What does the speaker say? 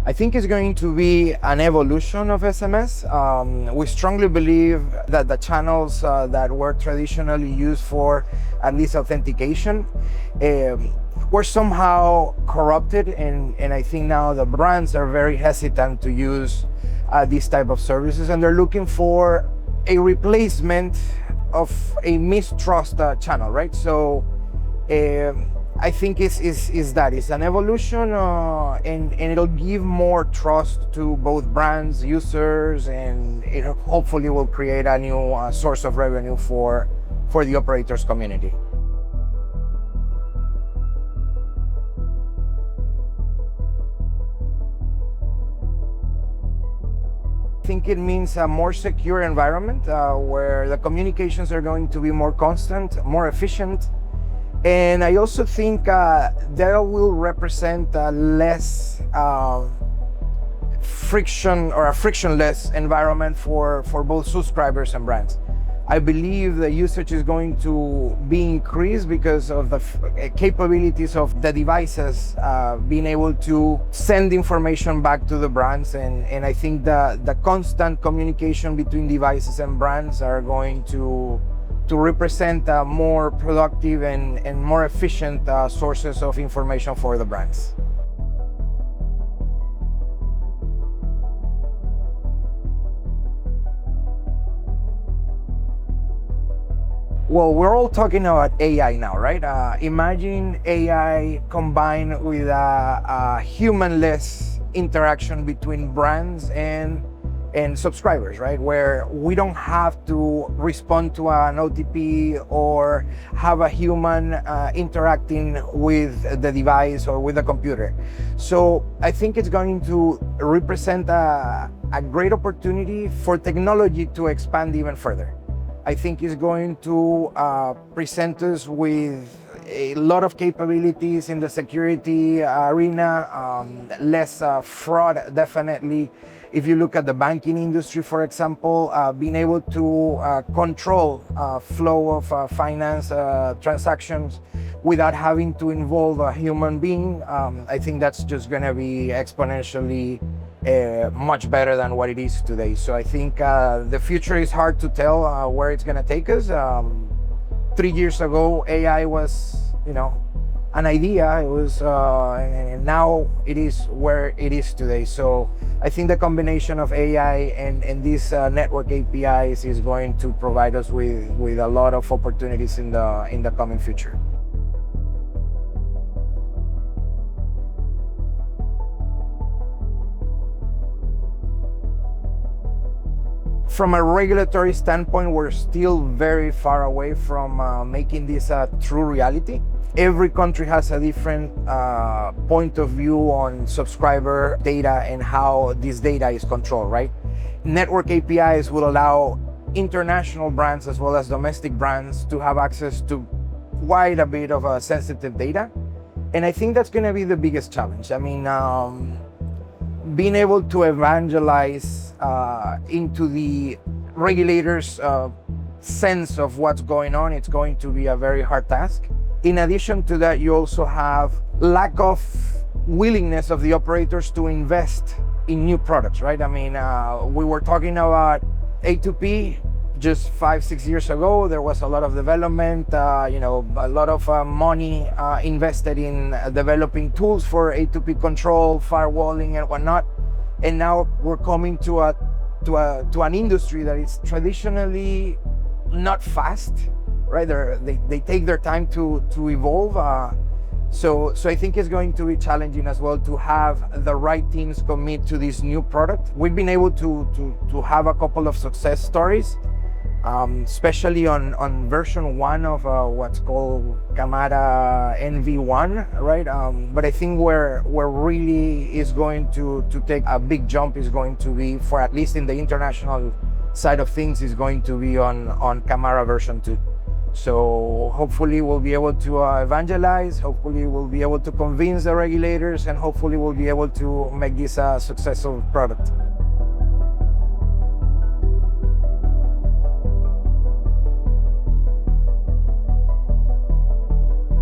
I think it's going to be an evolution of SMS. We strongly believe that the channels that were traditionally used for at least authentication were somehow corrupted, and I think now the brands are very hesitant to use these type of services, and they're looking for a replacement of a mistrust channel, right? So I think it's an evolution, and it'll give more trust to both brands, users, and it hopefully will create a new source of revenue for the operators community. I think it means a more secure environment where the communications are going to be more constant, more efficient. And I also think that will represent less friction, or a frictionless environment for both subscribers and brands. I believe the usage is going to be increased because of the capabilities of the devices being able to send information back to the brands. And I think the constant communication between devices and brands are going to represent more productive and more efficient sources of information for the brands. Well, we're all talking about AI now, right? Imagine AI combined with a humanless interaction between brands and subscribers, right? Where we don't have to respond to an OTP or have a human interacting with the device or with the computer. So I think it's going to represent a great opportunity for technology to expand even further. I think it's going to present us with a lot of capabilities in the security arena, less fraud, definitely. If you look at the banking industry, for example, being able to control flow of finance transactions without having to involve a human being, I think that's just going to be exponentially much better than what it is today. So I think the future is hard to tell where it's going to take us. 3 years ago, AI was, an idea. It was, and now it is where it is today. So I think the combination of AI and these network APIs is going to provide us with a lot of opportunities in the coming future. From a regulatory standpoint, we're still very far away from making this a true reality. Every country has a different point of view on subscriber data and how this data is controlled, right? Network APIs will allow international brands as well as domestic brands to have access to quite a bit of sensitive data. And I think that's going to be the biggest challenge. I mean, being able to evangelize into the regulators' sense of what's going on, it's going to be a very hard task. In addition to that, you also have lack of willingness of the operators to invest in new products, right? I mean, we were talking about A2P just 5-6 years ago. There was a lot of development, a lot of money invested in developing tools for A2P control, firewalling, and whatnot. And now we're coming to an industry that is traditionally not fast, right? They take their time to evolve. So I think it's going to be challenging as well to have the right teams commit to this new product. We've been able to have a couple of success stories, especially on version 1 of what's called Camara NV1, right? But I think where really is going to take a big jump is going to be, for at least in the international side of things, is going to be on Camara version 2. So hopefully we'll be able to evangelize, hopefully we'll be able to convince the regulators, and hopefully we'll be able to make this a successful product.